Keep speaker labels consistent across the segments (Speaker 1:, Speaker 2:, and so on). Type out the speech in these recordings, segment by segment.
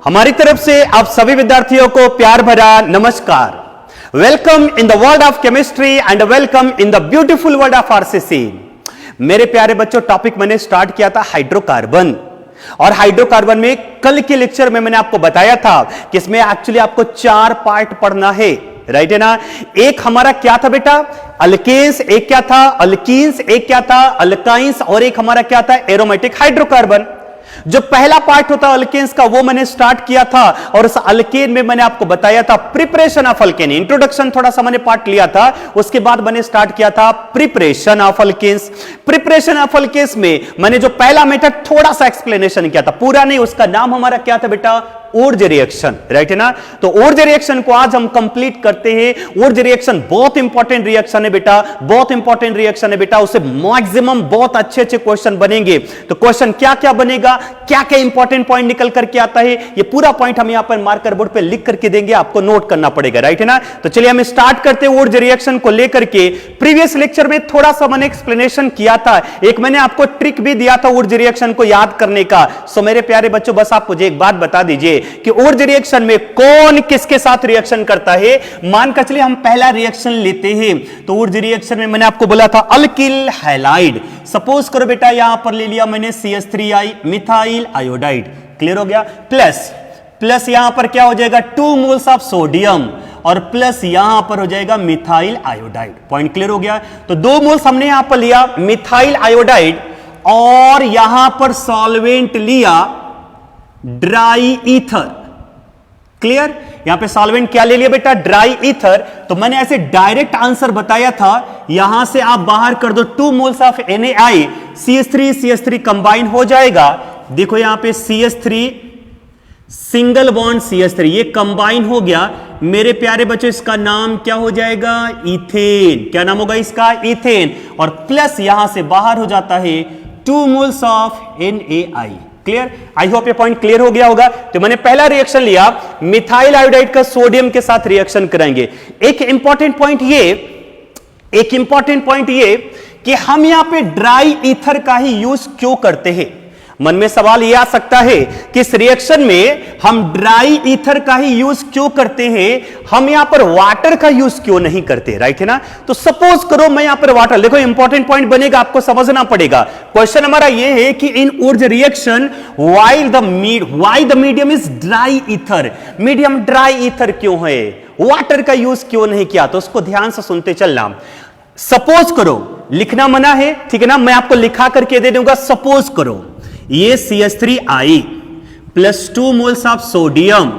Speaker 1: हमारी तरफ से आप सभी विद्यार्थियों को प्यार भरा नमस्कार। Welcome in the world of chemistry and welcome in the beautiful world of RCC. मेरे प्यारे बच्चों, टॉपिक मैंने स्टार्ट किया था हाइड्रोकार्बन, और हाइड्रोकार्बन में कल के लेक्चर में मैंने आपको बताया था कि इसमें एक्चुअली आपको 4 पार्ट पढ़ना है, राइट है ना। एक हमारा क्या था बेटा, अल्केन्स, एक क्या था अल्कीन्स, एक क्या था अल्काइंस, और एक हमारा क्या था एरोमेटिक हाइड्रोकार्बन। जो पहला पार्ट होता अल्केन्स का वो मैंने स्टार्ट किया था, और उस अल्केन में मैंने आपको बताया था प्रिपरेशन ऑफ अल्केन। इंट्रोडक्शन थोड़ा सा मैंने पार्ट लिया था, उसके बाद मैंने स्टार्ट किया था preparation of alkenes. Preparation of alkenes में मैंने जो पहला मेथड थोड़ा सा एक्सप्लेनेशन किया था, पूरा नहीं, उसका नाम हमारा क्या था बेटा, ऊर्ज रिएक्शन, राइट है ना। तो ऊर्ज रिएक्शन को आज हम कंप्लीट करते हैं। ऊर्ज रिएक्शन बहुत इंपॉर्टेंट रिएक्शन है बेटा, बहुत इंपॉर्टेंट रिएक्शन है बेटा। उससे मैक्सिमम बहुत अच्छे अच्छे क्वेश्चन बनेंगे। तो क्वेश्चन क्या क्या बनेगा, क्या क्या इंपॉर्टेंट पॉइंट निकल करके आता है, ये पूरा पॉइंट हम यहां पर मार्कर बोर्ड पे लिख करके देंगे, आपको नोट करना पड़ेगा, राइट है ना। तो चलिए हम स्टार्ट करते हैं ऊर्ज रिएक्शन को लेकर के। प्रीवियस लेक्चर में थोड़ा सा मैंने एक्सप्लेनेशन किया था, एक मैंने आपको ट्रिक भी दिया था ऊर्ज रिएक्शन को याद करने का। सो मेरे प्यारे बच्चों, बस आप मुझे एक बात बता दीजिए कि ऊर्ज रिएक्शन में कौन किसके साथ रिएक्शन करता है। मान कर चलिए हम पहला रिएक्शन लेते हैं, तो ऊर्ज रिएक्शन में मैंने आपको बोला था अल्किल हैलाइड। सपोज करो बेटा यहां पर ले लिया मैंने CH3I मिथाइल आयोडाइड, क्लियर हो गया। प्लस यहां पर क्या हो जाएगा, 2 मोल्स ऑफ सोडियम, और प्लस यहां पर हो जाएगा मिथाइल आयोडाइड। पॉइंट क्लियर हो गया। तो 2 मोल्स हमने यहां पर लिया मिथाइल आयोडाइड, और यहां पर सॉल्वेंट लिया ड्राई ईथर, क्लियर। यहां पे सॉल्वेंट क्या ले लिया बेटा, ड्राई ईथर। तो मैंने ऐसे डायरेक्ट आंसर बताया था, यहां से आप बाहर कर दो 2 moles of NaI, CH3 combine हो जाएगा। देखो यहां पे CH3 सिंगल बॉन्ड CH3 ये कंबाइन हो गया। मेरे प्यारे बच्चों, इसका नाम क्या हो जाएगा, इथेन। क्या नाम होगा इसका, इथेन। और प्लस यहां से बाहर हो जाता है 2 moles of NaI, clear. I hope ये पॉइंट क्लियर हो गया होगा। तो मैंने पहला रिएक्शन लिया, मिथाइल आयोडाइड का सोडियम के साथ रिएक्शन कराएंगे। एक इंपॉर्टेंट पॉइंट ये कि हम यहां पे ड्राई ईथर का ही यूज क्यों करते हैं। मन में सवाल यह आ सकता है कि इस रिएक्शन में हम ड्राई ईथर का ही यूज क्यों करते हैं, हम यहां पर वाटर का यूज क्यों नहीं करते, राइट है ना। तो सपोज करो मैं यहां पर वाटर, देखो इंपॉर्टेंट पॉइंट बनेगा, आपको समझना पड़ेगा। क्वेश्चन हमारा यह है कि in Wurtz reaction why the medium is dry ether, medium dry ether क्यों है, वाटर का यूज क्यों नहीं किया। तो उसको ध्यान से सुनते चलना। सपोज करो, लिखना मना है, ठीक है ना, मैं आपको लिखा करके दे दूंगा। सपोज करो ये CH3I plus 2 moles of sodium,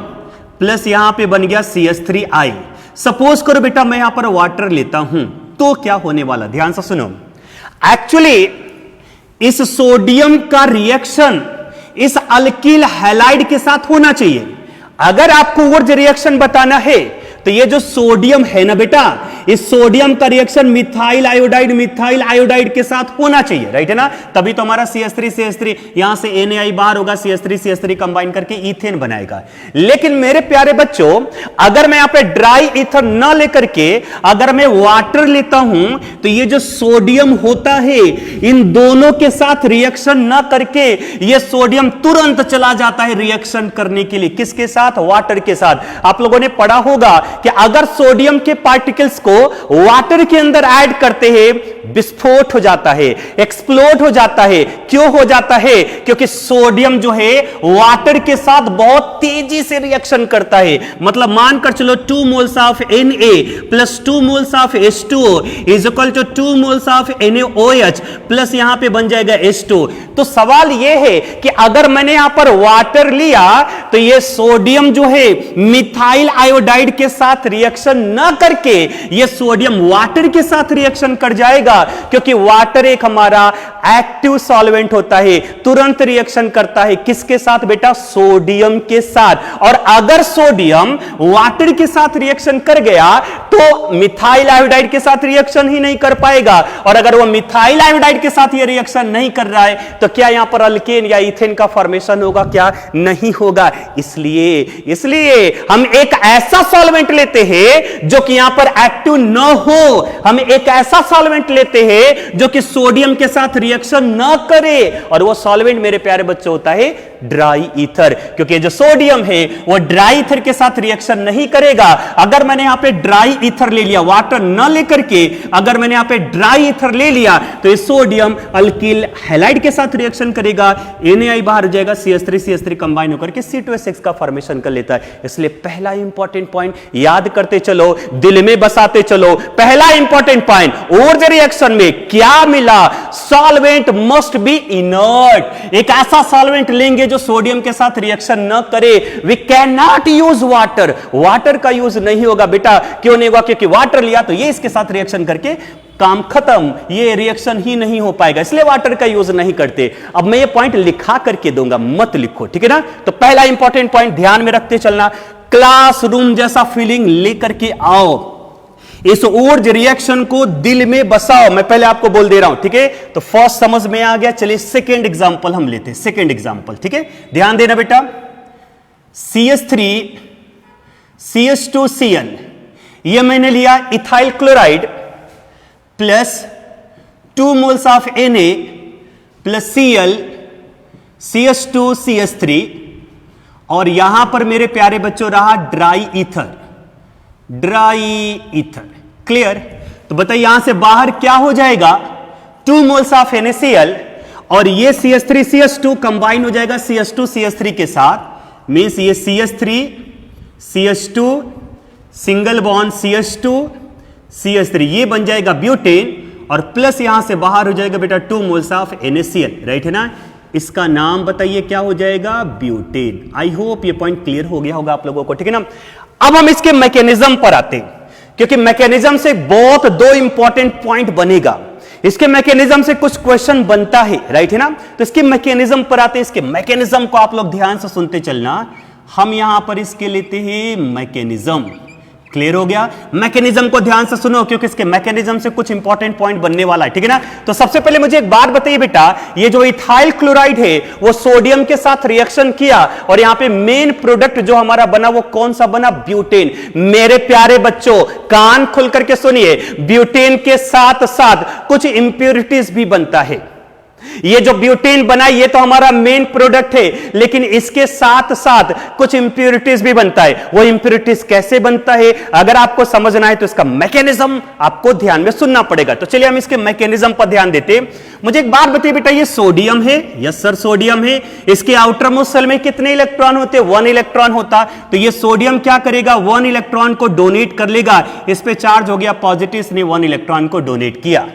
Speaker 1: plus यहां पे बन गया CH3I। सपोज करो बेटा मैं यहां पर वाटर लेता हूं, तो क्या होने वाला, ध्यान से सुनो। एक्चुअली इस सोडियम का रिएक्शन इस अल्किल हैलाइड के साथ होना चाहिए। अगर आपको ऊर्ज रिएक्शन बताना है तो ये जो सोडियम है ना बेटा, इस सोडियम का रिएक्शन मिथाइल आयोडाइड के साथ होना चाहिए, राइट है ना। तभी तो हमारा CH3 यहां से NaI बाहर होगा, CH3 कंबाइन करके ईथेन बनाएगा। लेकिन मेरे प्यारे बच्चों, अगर मैं यहां पे ड्राई ईथर ना लेकर के अगर मैं वाटर लेता हूं, तो ये जो सोडियम होता है इन दोनों के साथ रिएक्शन ना करके ये सोडियम तुरंत चला जाता है रिएक्शन करने के लिए, किसके साथ, वाटर के साथ। आप लोगों ने पढ़ा होगा कि अगर सोडियम के पार्टिकल्स को वाटर के अंदर ऐड करते हैं, विस्फोट हो जाता है, एक्सप्लोड हो जाता है। क्यों हो जाता है, क्योंकि सोडियम जो है वाटर के साथ बहुत तेजी से रिएक्शन करता है। मतलब मानकर चलो 2 मोल्स ऑफ Na प्लस 2 moles of H2O is equal to 2 moles of NaOH plus यहां पे बन जाएगा H2। तो सवाल यह है कि अगर मैंने यहां पर वाटर लिया तो यह सोडियम जो है मिथाइल आयोडाइड के साथ रिएक्शन ना करके यह सोडियम वाटर के साथ रिएक्शन कर जाएगा, क्योंकि वाटर एक हमारा एक्टिव सॉल्वेंट होता है, तुरंत रिएक्शन करता है किसके साथ बेटा, सोडियम के साथ। और अगर सोडियम वाटर के साथ रिएक्शन कर गया तो मिथाइल आयोडाइड के साथ रिएक्शन ही नहीं कर पाएगा। और अगर वो मिथाइल आयोडाइड के साथ ये रिएक्शन नहीं कर रहा है तो क्या यहां पर अल्केन या इथेन का फॉर्मेशन होगा, क्या नहीं होगा। इसलिए हम एक ऐसा सॉल्वेंट लेते हैं जो कि यहां पर एक्टिव न हो, हम एक ऐसा सॉल्वेंट लेते हैं जो कि सोडियम के साथ रिएक्शन ना करे, और वो सॉल्वेंट मेरे प्यारे बच्चों होता है ड्राई ईथर, क्योंकि जो सोडियम है वो ड्राई ईथर के साथ रिएक्शन नहीं करेगा। अगर मैंने यहां पे ड्राई ईथर ले लिया, वाटर न लेकर के अगर मैंने यहां पे ड्राई ईथर ले लिया, तो ये सोडियम अल्किल हैलाइड के साथ रिएक्शन करेगा, Na बाहर हो जाएगा, CH3 कंबाइन होकर के C2H6 का फॉर्मेशन कर लेता है। इसलिए पहला इंपॉर्टेंट पॉइंट याद करते चलो, दिल में बसाते चलो। पहला इंपॉर्टेंट पॉइंट, ऊर्जा रिएक्शन में क्या मिला? Solvent must be inert. एक ऐसा सॉल्वेंट लेंगे जो सोडियम के साथ रिएक्शन न करे। We can not use water, water का यूज नहीं होगा बेटा। क्यों नहीं होगा? क्योंकि वाटर लिया तो ये इसके साथ रिएक्शन करके काम खत्म, ये रिएक्शन ही नहीं हो पाएगा, इसलिए वाटर का यूज नहीं करते। अब मैं ये पॉइंट लिखा करके दूंगा, मत लिखो, ठीक है ना? तो पहला इंपॉर्टेंट पॉइंट ध्यान में रखते चलना, क्लासरूम जैसा फीलिंग लेकर के आओ, इस ऊर्ज रिएक्शन को दिल में बसाओ। मैं पहले आपको बोल दे रहा हूं, ठीक है? तो फर्स्ट समझ में आ गया। चलिए सेकेंड एग्जांपल हम लेते हैं, सेकेंड एग्जांपल, ठीक है? ध्यान देना बेटा, CH3 CH2Cl, ये मैंने लिया ethyl chloride plus 2 moles of Na plus Cl CH2 CH3, और यहां पर मेरे प्यारे बच्चों रहा dry ether, dry ether. Clear? तो बताइए यहां से बाहर क्या हो जाएगा? 2 मोल्स ऑफ NaCl, और ये CH3 CH2 कंबाइन हो जाएगा CH2 CH3 के साथ, मींस ये CH3 CH2 single bond CH2 CH3, ये बन जाएगा ब्यूटेन, और प्लस यहां से बाहर हो जाएगा बेटा 2 मोल्स ऑफ NaCl, राइट है ना? इसका नाम बताइए क्या हो जाएगा? ब्यूटेन। आई होप ये पॉइंट क्लियर हो गया होगा आप लोगों को, ठीक है ना? अब हम इसके मैकेनिज्म पर आते हैं, क्योंकि मैकेनिज्म से बहुत दो इंपॉर्टेंट पॉइंट बनेगा। इसके मैकेनिज्म से कुछ क्वेश्चन बनता है, राइट है ना? तो इसके मैकेनिज्म पर आते हैं। इसके मैकेनिज्म को आप लोग ध्यान से सुनते चलना। हम यहां पर इसके लेते हैं मैकेनिज्म। क्लियर हो गया? मैकेनिज्म को ध्यान से सुनो, क्योंकि इसके मैकेनिज्म से कुछ इंपॉर्टेंट पॉइंट बनने वाला है, ठीक है ना? तो सबसे पहले मुझे एक बात बताइए बेटा, ये जो इथाइल क्लोराइड है वो सोडियम के साथ रिएक्शन किया, और यहां पे मेन प्रोडक्ट जो हमारा बना वो कौन सा बना? ब्यूटेन। मेरे प्यारे बच्चों कान खुल करके सुनिए, ब्यूटेन के साथ साथ कुछ इंप्योरिटीज भी बनता है। ये जो ब्यूटेन बना ये तो हमारा मेन प्रोडक्ट है, लेकिन इसके साथ साथ कुछ इंप्योरिटीज भी बनता है। वो इंप्योरिटीज कैसे बनता है अगर आपको समझना है तो इसका मैकेनिज्म आपको ध्यान में सुनना पड़ेगा। तो चलिए हम इसके मैकेनिज्म पर ध्यान देते हैं। मुझे एक बात बताइए बेटा, ये सोडियम है, यस सर सोडियम है। इसके आउटर मोस्ट शेल में कितने इलेक्ट्रॉन होते? 1 इलेक्ट्रॉन होता। तो ये सोडियम क्या करेगा? 1 इलेक्ट्रॉन को डोनेट कर लेगा। इस पे चार्ज हो गया पॉजिटिव, इसने 1 इलेक्ट्रॉन को डोनेट किया।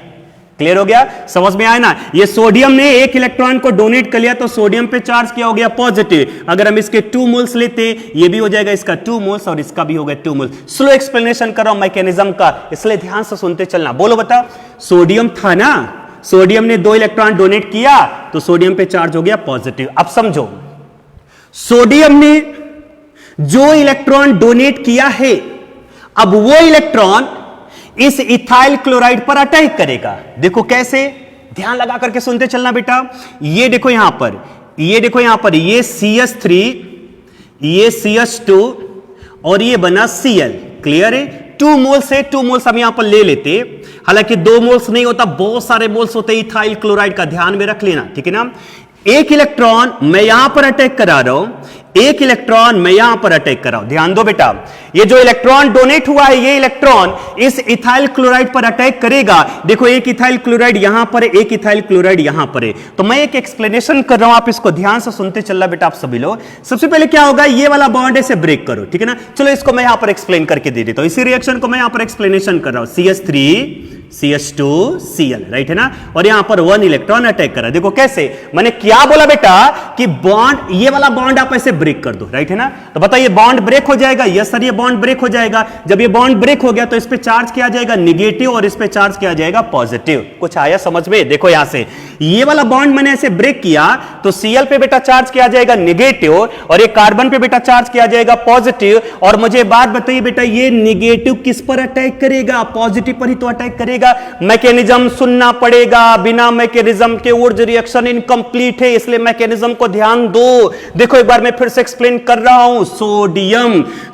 Speaker 1: क्लियर हो गया? समझ में आया ना? ये सोडियम ने 1 इलेक्ट्रॉन को डोनेट कर लिया, तो सोडियम पे चार्ज क्या हो गया? पॉजिटिव। अगर हम इसके 2 मोल्स लेते, ये भी हो जाएगा इसका 2 मोल्स, और इसका भी हो गया 2 मोल्स। स्लो एक्सप्लेनेशन कर रहा हूं मैकेनिज्म का, इसलिए ध्यान से सुनते चलना। बोलो बता, सोडियम था ना, सोडियम ने 2 इलेक्ट्रॉन डोनेट किया, तो सोडियम पे चार्ज हो गया पॉजिटिव। अब समझो, सोडियम ने जो इलेक्ट्रॉन डोनेट किया है, अब वो इलेक्ट्रॉन इस इथाइल क्लोराइड पर अटैक करेगा। देखो कैसे, ध्यान लगा करके सुनते चलना बेटा। ये देखो यहां पर, ये देखो यहां पर, ये CH3, ये CH2, और ये बना Cl। क्लियर है? 2 मोल्स है, 2 मोल्स हम यहां पर ले लेते। हालांकि 2 मोल्स नहीं होता, बहुत सारे मोल्स होते इथाइल क्लोराइड का, ध्यान में रख लेना, ठीक है ना? 1 इलेक्ट्रॉन मैं यहां पर अटैक करा रहा हूं, 1 इलेक्ट्रॉन मैं यहां पर अटैक कर रहा हूं। ध्यान दो बेटा, ये जो इलेक्ट्रॉन डोनेट हुआ है, ये इलेक्ट्रॉन इस इथाइल क्लोराइड पर अटैक करेगा। देखो, एक इथाइल क्लोराइड यहां पर है, एक इथाइल क्लोराइड यहां पर है। तो मैं एक एक्सप्लेनेशन कर रहा हूं, आप इसको ध्यान से सुनते चलना बेटा आप सभी लोग। सबसे पहले क्या होगा, ये वाला बॉन्ड ऐसे ब्रेक करो, ठीक है ना? चलो इसको मैं यहां पर एक्सप्लेन करके दे देता हूं। इसी रिएक्शन को मैं यहां पर एक्सप्लेनेशन कर रहा हूं। CH3 CH2 Cl, राइट है ना? और यहां पर 1 इलेक्ट्रॉन अटैक कर रहा है। देखो कैसे, मैंने क्या बोला बेटा कि बॉन्ड, ये वाला बॉन्ड आप ऐसे ब्रेक कर दो, राइट है ना? तो बताइए बॉन्ड ब्रेक हो जाएगा? यस सर, ये बॉन्ड ब्रेक हो जाएगा। जब ये बॉन्ड ब्रेक हो गया तो इस पे चार्ज किया जाएगा नेगेटिव, और इस पे चार्ज किया जाएगा पॉजिटिव। कुछ आया समझ में? देखो यहां से ये वाला बॉन्ड मैंने ऐसे ब्रेक किया तो Cl पे बेटा चार्ज किया जाएगा नेगेटिव और ये कार्बन पे बेटा चार्ज किया जाएगा पॉजिटिव। और मुझे बात बताइए बेटा, ये नेगेटिव किस पर अटैक करेगा? पॉजिटिव पर ही तो अटैक करेगा। मैकेनिज्म सुनना पड़ेगा, बिना मैकेनिज्म के ऊर्जा रिएक्शन इनकंप्लीट है, इसलिए मैकेनिज्म को ध्यान दो। देखो एक बार मैं फिर से एक्सप्लेन कर रहा हूं।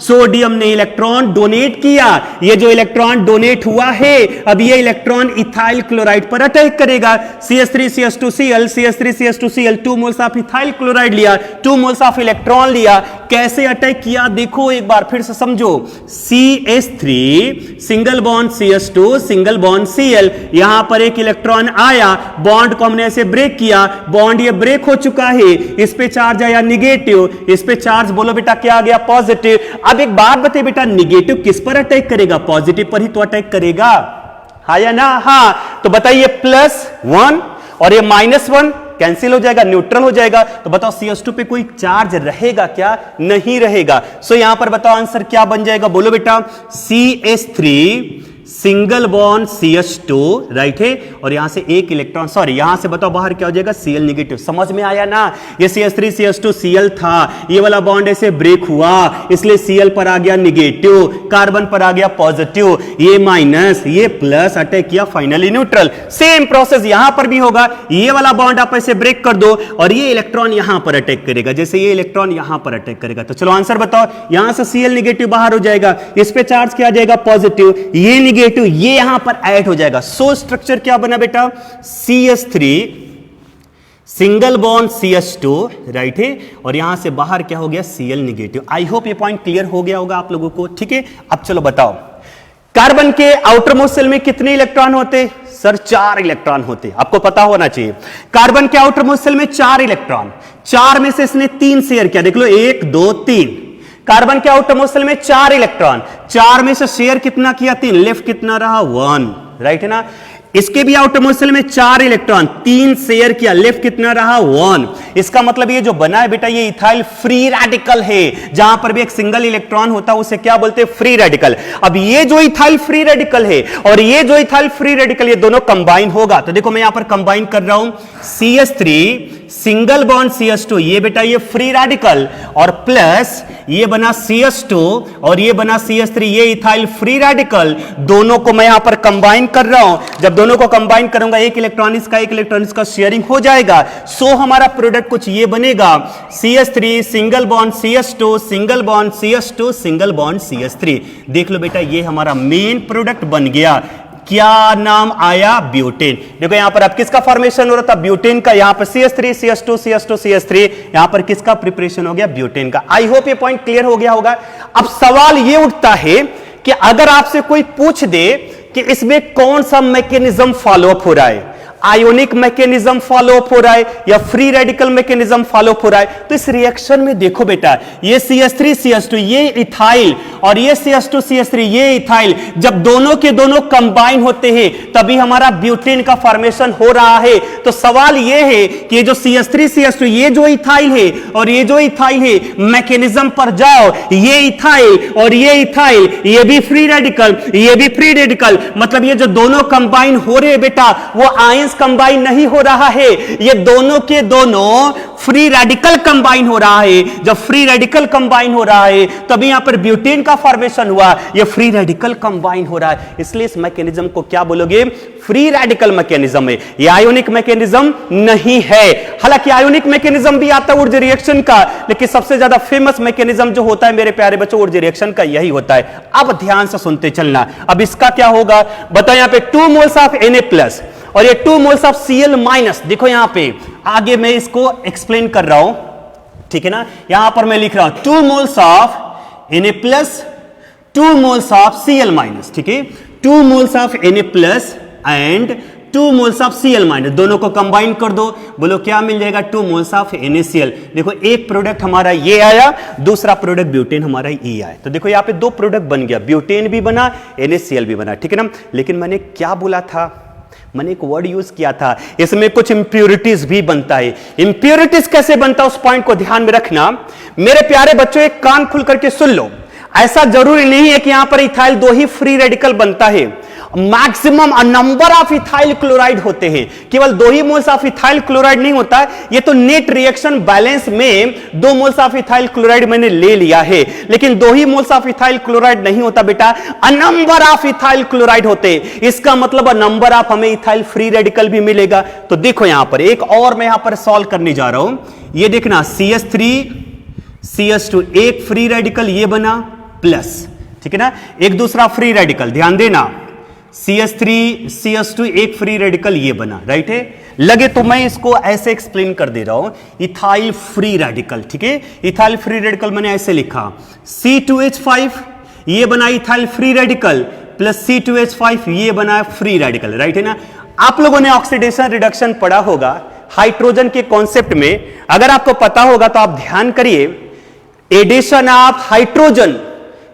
Speaker 1: सोडियम ने इलेक्ट्रॉन डोनेट किया, ये जो इलेक्ट्रॉन डोनेट हुआ है अब ये इलेक्ट्रॉन इथाइल क्लोराइड पर अटैक करेगा। CH3CH2Cl, CH3CH2Cl, 2 moles of ethyl chloride लिया, 2 मोल्स ऑफ इलेक्ट्रॉन लिया। कैसे अटैक किया देखो एक बार फिर से समझो। CH3 single bond CH2 single bond Cl, यहां पर एक इलेक्ट्रॉन आया, बॉन्ड को हमने ऐसे ब्रेक किया, बॉन्ड ये ब्रेक हो चुका है, इस पे चार्ज आया निगेटिव, इस पे चार्ज बोलो बेटा क्या आ गया? पॉजिटिव। अब एक बात बताइए बेटा, निगेटिव किस पर अटैक करेगा? पॉजिटिव पर ही तो अटैक करेगा, हाँ या ना? हाँ, तो बताइए +1 और ये -1 कैंसिल हो जाएगा, न्यूट्रल हो जाएगा। तो बताओ CH2 पे कोई चार्ज रहेगा क्या? नहीं रहेगा। सो यहां पर बताओ आंसर क्या बन जाएगा? बोलो बेटा, CH3 single bond CH2, right है, और यहां से एक इलेक्ट्रॉन, सॉरी यहां से बताओ बाहर क्या हो जाएगा? Cl negative. समझ में आया ना? ये CH3 CH2 Cl था, ये वाला बॉन्ड ऐसे ब्रेक हुआ, इसलिए Cl पर आ गया निगेटिव, कार्बन पर आ गया पॉजिटिव, ये माइनस ये प्लस, अटैक किया, फाइनली न्यूट्रल। सेम प्रोसेस यहां पर भी होगा। ये वाला बॉन्ड आप ऐसे ब्रेक कर दो और ये इलेक्ट्रॉन यहां पर अटैक करेगा, जैसे ये इलेक्ट्रॉन यहां पर अटैक करेगा। तो चलो आंसर बताओ, यहां से Cl नेगेटिव बाहर हो जाएगा, इस पे चार्ज किया जाएगा पॉजिटिव, ये निगेटिव, ये यहां पर ऐड हो जाएगा। सो स्ट्रक्चर क्या बना बेटा? CH3 single bond CH2, right है, और यहां से बाहर क्या हो गया? Cl negative. आई होप ये पॉइंट क्लियर हो गया होगा आप लोगों को, ठीक है। अब चलो बताओ, कार्बन के आउटर मोस्ट शेल में कितने इलेक्ट्रॉन होते? सर 4 इलेक्ट्रॉन होते, आपको पता होना चाहिए। कार्बन के आउटर मोस्ट शेल में 4 इलेक्ट्रॉन, 4 में से इसने 3 शेयर किया, देख लो 1 2 3। कार्बन के आउटर मोस्ट शेल में 4 इलेक्ट्रॉन, 4 में से शेयर कितना किया? 3, लेफ्ट कितना रहा? 1, राइट है ना। इसके भी आउटर मोस्ट शेल में 4 इलेक्ट्रॉन, 3 शेयर किया, लेफ्ट कितना रहा? 1। इसका मतलब ये जो बना है बेटा ये इथाइल फ्री रेडिकल है, जहां पर भी एक सिंगल इलेक्ट्रॉन होता है उसे क्या बोलते हैं? Free radical. अब ये जो इथाइल फ्री रेडिकल है और ये जो इथाइल फ्री रेडिकल, ये दोनों कंबाइन होगा। तो देखो मैं यहां पर कंबाइन कर रहा हूं, CH3 सिंगल बॉन्ड CH2, ये बेटा ये फ्री रेडिकल, और प्लस ये बना CH2 और ये बना CH3, ये इथाइल फ्री रेडिकल। दोनों को मैं यहां पर कंबाइन कर रहा हूं। जब दोनों को कंबाइन करूंगा, एक इलेक्ट्रॉन इसका एक इलेक्ट्रॉन इसका शेयरिंग हो जाएगा। सो हमारा प्रोडक्ट कुछ ये बनेगा, CH3 single bond CH2 single bond CH2 single bond CH3। देख लो बेटा ये हमारा मेन प्रोडक्ट बन गया। क्या नाम आया? ब्यूटेन। देखो यहां पर अब किसका फॉर्मेशन हो रहा था? ब्यूटेन का। यहां पर CH3 CH2 CH2 CH3, यहां पर किसका प्रिपरेशन हो गया? ब्यूटेन का। आई होप ये पॉइंट क्लियर हो गया होगा। अब सवाल ये उठता है कि अगर आपसे कोई पूछ दे कि इसमें कौन सा मैकेनिज्म फॉलोअप हो रहा है, आयोनिक मैकेनिज्म फॉलोअप हो रहा है या फ्री रेडिकल मैकेनिज्म फॉलोअप हो रहा है, तो इस रिएक्शन में देखो बेटा ये CH3 CH2 ये इथाइल और ये CH2 CH3 ये इथाइल, जब दोनों के दोनों कंबाइन होते हैं तभी हमारा ब्यूटेन का फॉर्मेशन हो रहा है। तो सवाल ये है कि ये जो CH3 CH2 ये जो इथाइल है और ये जो इथाइल है, मैकेनिज्म पर जाओ, ये इथाइल और ये इथाइल, ये भी फ्री रेडिकल, ये भी फ्री रेडिकल, मतलब ये जो दोनों कंबाइन हो रहे हैं बेटा वो आयंस कंबाइन नहीं हो रहा है, ये दोनों के दोनों फ्री रेडिकल कंबाइन हो रहा है। जब फ्री रेडिकल कंबाइन हो रहा है तभी यहां पर ब्यूटेन का फॉर्मेशन हुआ, ये फ्री रेडिकल कंबाइन हो रहा है, इसलिए इस मैकेनिज्म को क्या बोलोगे? फ्री रेडिकल मैकेनिज्म है, ये आयोनिक मैकेनिज्म नहीं है। हालांकि आयोनिक मैकेनिज्म भी आता है ऊर्जा रिएक्शन का, लेकिन सबसे ज्यादा फेमस मैकेनिज्म जो होता है मेरे प्यारे बच्चों ऊर्जा रिएक्शन का यही होता है। अब ध्यान से सुनते चलना। अब इसका क्या होगा बताओ, यहां पे 2 मोल्स ऑफ Na+ और ये 2 मोल्स ऑफ Cl-। देखो यहां पे आगे मैं इसको एक्सप्लेन कर रहा हूं, ठीक है ना। यहां पर मैं लिख रहा हूं 2 moles of Na+, 2 moles of Cl-, ठीक है। 2 moles of Na+ and 2 moles of Cl-, दोनों को कंबाइन कर दो, बोलो क्या मिल जाएगा? 2 मोल्स ऑफ NaCl। देखो एक प्रोडक्ट हमारा ये आया, दूसरा प्रोडक्ट ब्यूटेन हमारा ये आया। तो देखो यहाँ पे 2 प्रोडक्ट बन गया, ब्यूटेन भी बना, NaCl भी बना, ठीक है ना। लेकिन मैंने क्या बोला था? मैंने एक वर्ड यूज किया था, इसमें कुछ इंप्योरिटीज भी बनता है। इंप्योरिटीज कैसे बनता है उस पॉइंट को ध्यान में रखना। मेरे प्यारे बच्चों एक कान खुल करके सुन लो, ऐसा जरूरी नहीं है कि यहां पर इथाइल 2 ही फ्री रेडिकल बनता है। Maximum number of ethyl chloride होते हैं, केवल 2 ही मोल्स ऑफ इथाइल क्लोराइड नहीं होता, ये तो नेट रिएक्शन बैलेंस में 2 मोल्स ऑफ इथाइल क्लोराइड मैंने ले लिया है, लेकिन 2 ही मोल्स ऑफ इथाइल क्लोराइड नहीं होता बेटा, a number of ethyl chloride होते, इसका मतलब नंबर ऑफ हमें इथाइल फ्री रेडिकल भी मिलेगा। तो देखो यहां पर एक और मैं यहां पर सॉल्व करने जा रहा हूं, ये देखना CH3 CH2 एक फ्री रेडिकल ये बना प्लस, ठीक है ना, एक दूसरा फ्री रेडिकल ध्यान देना CH3 CH2 एक फ्री रेडिकल ये बना, राइट है। लगे तो मैं इसको ऐसे एक्सप्लेन कर दे रहा हूं, इथाइल फ्री रेडिकल, ठीक है, इथाइल फ्री रेडिकल मैंने ऐसे लिखा C2H5 ये बना ethyl free radical plus C2H5 ये बना फ्री रेडिकल, राइट है ना। आप लोगों ने ऑक्सीडेशन रिडक्शन पढ़ा होगा हाइड्रोजन के कॉन्सेप्ट में, अगर आपको पता होगा तो आप ध्यान करिए, addition of hydrogen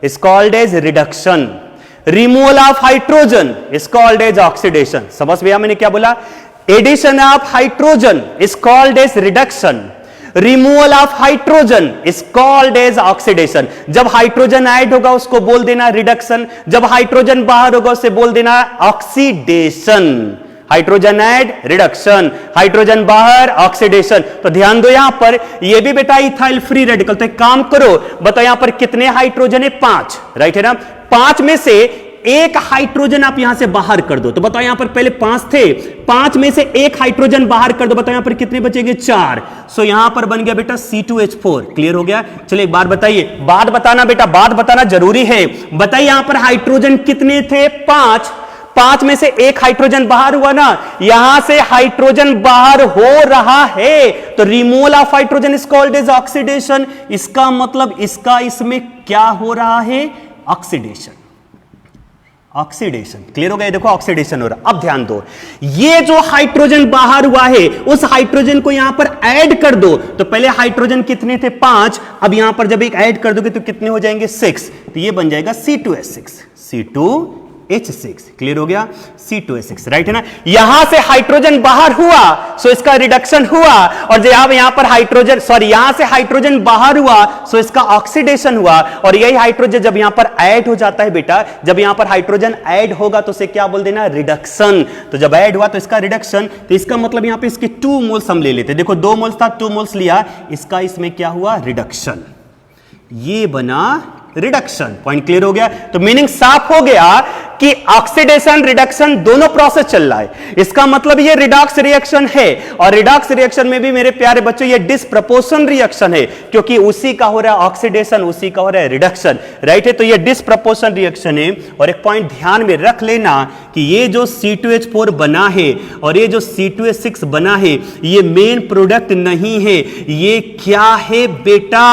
Speaker 1: is called as reduction, removal of hydrogen is called as oxidation। समझ भैया मैंने क्या बोला, addition of hydrogen is called as reduction, removal of hydrogen is called as oxidation। जब हाइड्रोजन ऐड होगा उसको बोल देना रिडक्शन, जब हाइड्रोजन बाहर होगा उसे बोल देना oxidation. Hydrogen add reduction, hydrogen बाहर ऑक्सीडेशन। तो ध्यान दो यहां पर, ये भी बेटा इथाइल फ्री रेडिकल। तो एक काम करो, बताओ यहां पर कितने हाइड्रोजन है, 5, राइट है ना। 5 में से एक हाइड्रोजन आप यहां से बाहर कर दो, तो बताओ यहां पर पहले 5 थे, 5 में से एक हाइड्रोजन बाहर कर दो, बताओ यहां पर कितने बचेंगे, 4। सो यहां पर बन गया बेटा C2H4। क्लियर हो गया। चलिए एक बार बताइए, बात बताना बेटा, बात बताना जरूरी है। बताइए यहां पर हाइड्रोजन कितने थे, 5, 5 में से एक हाइड्रोजन बाहर हुआ ना, यहां से हाइड्रोजन बाहर हो रहा है, तो removal of hydrogen is called as oxidation. इसका मतलब इसका इसमें क्या हो रहा है, ऑक्सीडेशन, ऑक्सीडेशन। क्लियर हो गया, देखो ऑक्सीडेशन हो रहा। अब ध्यान दो, ये जो हाइड्रोजन बाहर हुआ है उस हाइड्रोजन को यहां पर ऐड कर दो, तो पहले हाइड्रोजन कितने थे, 5, अब यहां पर जब एक ऐड कर दोगे तो कितने हो जाएंगे, 6, तो ये बन जाएगा C2H6, C2H6। क्लियर हो गया, C2H6, राइट है ना। यहां से हाइड्रोजन बाहर हुआ, सो इसका रिडक्शन हुआ, और जब यहां पर हाइड्रोजन, सॉरी यहां से हाइड्रोजन बाहर हुआ, सो इसका ऑक्सीडेशन हुआ, और यही हाइड्रोजन जब यहां पर ऐड हो जाता है बेटा, जब यहां पर हाइड्रोजन ऐड होगा तो उसे क्या बोल देना, रिडक्शन। तो जब ऐड हुआ तो इसका रिडक्शन, तो इसका मतलब यहां पे इसके 2 मोल्स हम ले लेते, देखो 2 मोल्स था, 2 मोल्स लिया, इसका इसमें क्या हुआ, रिडक्शन, ये बना रिडक्शन। पॉइंट क्लियर हो गया। तो मीनिंग साफ हो गया कि ऑक्सीडेशन रिडक्शन दोनों प्रोसेस चल रहा है, इसका मतलब ये रिडॉक्स रिएक्शन है, और रिडॉक्स रिएक्शन में भी मेरे प्यारे बच्चों ये डिसप्रपोर्शन रिएक्शन है, क्योंकि उसी का हो रहा है ऑक्सीडेशन, उसी का हो रहा है रिडक्शन, राइट है। तो ये डिसप्रपोर्शन रिएक्शन है। और एक पॉइंट ध्यान में रख लेना कि ये जो C2H4 बना है और ये जो C2H6 बना है, ये मेन प्रोडक्ट नहीं है, ये क्या है बेटा,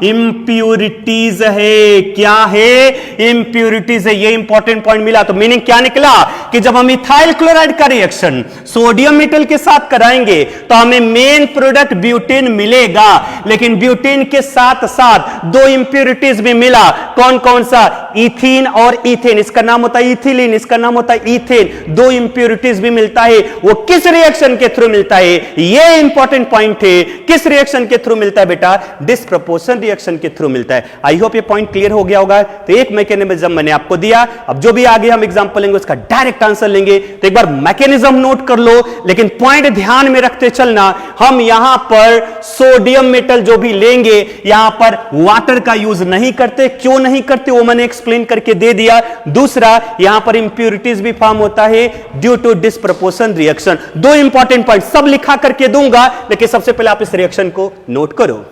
Speaker 1: इंप्यूरिटीज है। क्या है, इंप्यूरिटीज है। ये इंपॉर्टेंट पॉइंट मिला। तो मीनिंग क्या निकला कि जब हम इथाइल क्लोराइड का रिएक्शन सोडियम मेटल के साथ कराएंगे तो हमें मेन प्रोडक्ट ब्यूटेन मिलेगा, लेकिन ब्यूटेन के साथ साथ 2 इंप्यूरिटीज भी मिला। कौन कौन सा, इथीन और इथेन, इसका नाम होता है इथिलीन, इसका नाम होता है इथेन। 2 इंप्यूरिटीज भी मिलता है। वो किस रिएक्शन के थ्रू मिलता है, ये इंपॉर्टेंट पॉइंट है। किस रिएक्शन के थ्रू मिलता है बेटा, डिसप्रपोर्शन रिएक्शन के थ्रू मिलता है। आई होप ये पॉइंट क्लियर हो गया होगा। तो एक मैकेनिज्म मैंने आपको दिया, अब जो भी आगे हम एग्जांपल लेंगे उसका डायरेक्ट आंसर लेंगे। तो एक बार मैकेनिज्म नोट कर लो, लेकिन पॉइंट ध्यान में रखते चलना, हम यहां पर सोडियम मेटल जो भी लेंगे यहां पर वाटर का यूज नहीं करते। क्यों नहीं करते वो मैंने एक्सप्लेन करके दे दिया। दूसरा, यहां पर इंप्यूरिटीज भी फॉर्म होता है due to disproportion reaction. 2 important point सब लिखा करके दूंगा, लेकिन सबसे पहले आप इस रिएक्शन को नोट करो।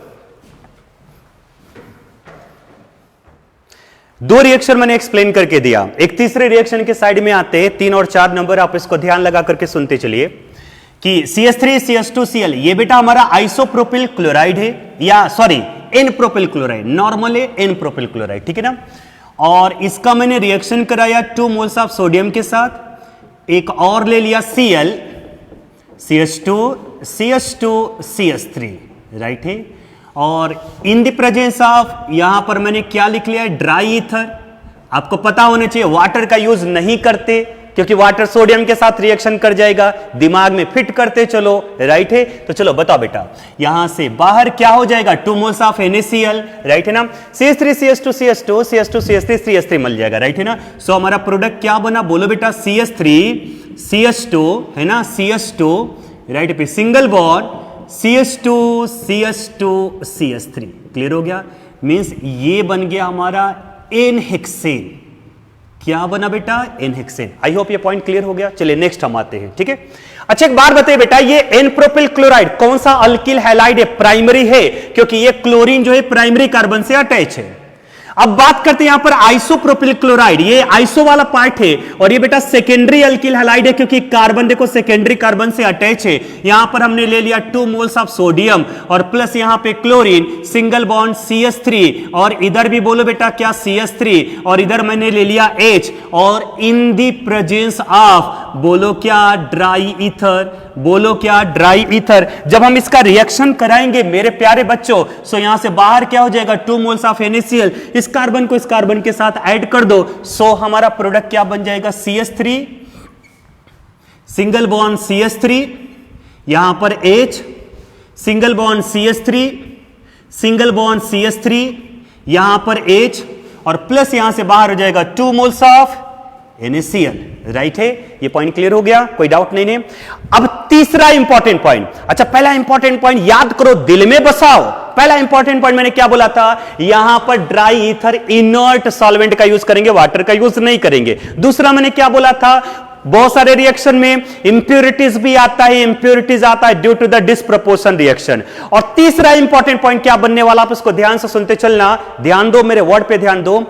Speaker 1: 2 रिएक्शन मैंने एक्सप्लेन करके दिया। एक तीसरे रिएक्शन के साइड में आते हैं, 3 और 4 नंबर आप इसको ध्यान लगा करके सुनते चलिए कि CH3 CH2Cl ये बेटा हमारा आइसोप्रोपिल क्लोराइड है, या sorry N propyl chloride, normal है एन प्रोपिल क्लोराइड, ठीक है ना। और इसका मैंने रिएक्शन कराया 2 मोल्स ऑफ सोडियम के साथ, एक और ले लिया Cl CH2 CH2 CH3, right है। और इन द प्रेजेंस ऑफ, यहां पर मैंने क्या लिख लिया, ड्राई ईथर। आपको पता होना चाहिए वाटर का यूज नहीं करते, क्योंकि वाटर सोडियम के साथ रिएक्शन कर जाएगा, दिमाग में फिट करते चलो, राइट है। तो चलो बताओ बेटा, यहां से बाहर क्या हो जाएगा, 2 मोल्स ऑफ NaCl, राइट है ना, CH3CH2CH2 CH2CH3 CH3 मिल जाएगा, राइट है ना। सो हमारा प्रोडक्ट क्या बना, बोलो बेटा, CH3CH2 है ना, CH2, राइट पे सिंगल बॉन्ड CH2CH2CH3, क्लियर हो गया। मींस ये बन गया हमारा N-हेक्सेन। क्या बना बेटा, N-हेक्सेन। आई होप ये पॉइंट क्लियर हो गया। चलिए नेक्स्ट हम आते हैं, ठीक है। अच्छा एक बात बताइए बेटा, ये N-प्रोपिल क्लोराइड कौन सा अल्किल हैलाइड है, प्राइमरी है, क्योंकि ये क्लोरीन जो है प्राइमरी कार्बन से अटैच है। अब बात करते हैं यहां पर आइसोप्रोपिल क्लोराइड, ये आइसो वाला पार्ट है, और ये बेटा सेकेंडरी अल्किल हैलाइड है, क्योंकि कार्बन देखो सेकेंडरी कार्बन से अटैच है। यहां पर हमने ले लिया 2 मोल्स ऑफ सोडियम और प्लस यहां पे क्लोरीन, सिंगल बॉन्ड CH3, और इधर भी बोलो बेटा क्या, CH3, और इधर मैंने ले लिया H, और इन दी प्रेजेंस ऑफ बोलो क्या, ड्राई ईथर, बोलो क्या, ड्राई ईथर। जब हम इसका रिएक्शन कराएंगे मेरे प्यारे बच्चों, सो यहां से बाहर क्या हो जाएगा, 2 मोल्स ऑफ NaCl, इस कार्बन को इस कार्बन के साथ ऐड कर दो, सो हमारा प्रोडक्ट क्या बन जाएगा, CH3, सिंगल बॉन्ड CH3, यहां पर H, single bond CH3, single bond CH3, यहां पर H, और प्लस यहां से बाहर हो जाएगा 2 मोल्स ऑफ NaCl, राइट है। ये पॉइंट क्लियर हो गया, कोई डाउट नहीं है। अब तीसरा इंपॉर्टेंट पॉइंट, अच्छा पहला इंपॉर्टेंट पॉइंट याद करो, दिल में बसाओ। पहला इंपॉर्टेंट पॉइंट मैंने क्या बोला था, यहां पर ड्राई ईथर इनर्ट सॉल्वेंट का यूज करेंगे, वाटर का यूज नहीं करेंगे। दूसरा मैंने क्या बोला था, बहुत सारे रिएक्शन में इंप्योरिटीज भी आता है, इंप्योरिटीज आता है due to the disproportion reaction. और तीसरा इंपॉर्टेंट पॉइंट क्या बनने वाला, आप इसको ध्यान से सुनते चलना, ध्यान दो मेरे वर्ड पे ध्यान दो।